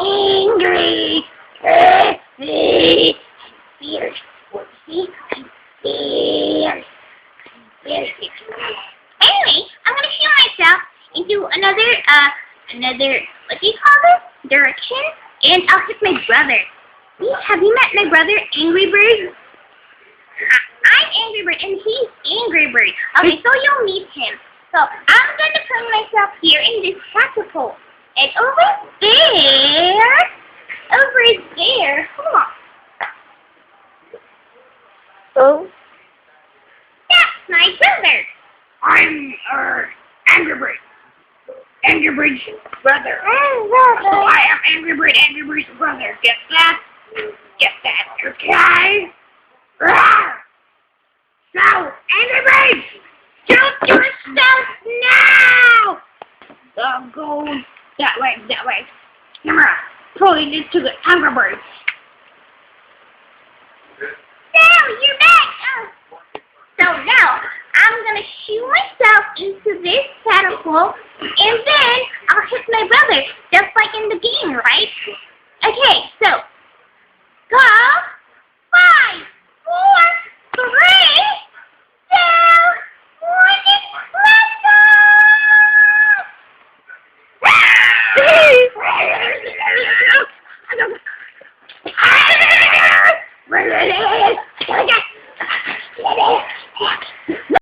angry. Fierce. See? I'm fierce. Fierce. Anyway, I'm gonna show myself into another, what do you call this? Direction, and I'll hit my brother. Have you met my brother, Angry Bird? I'm Angry Bird, and he's Angry Bird. Okay, so you'll meet him. So, I'm gonna put myself here in this catapult. And over there, hold on. Oh? That's my brother. I'm, Angry Bird. Angry Bird's brother. So I am Angry Bird's brother. Get that? Get that, okay? Rawr! So, Angry Bird, shoot yourself now! Go that way. Camera, pulling it to the Angry Bird. Now, you're back! So now, I'm gonna shoot myself into this catapult, and then I'll hit my brother, just like in the game, right?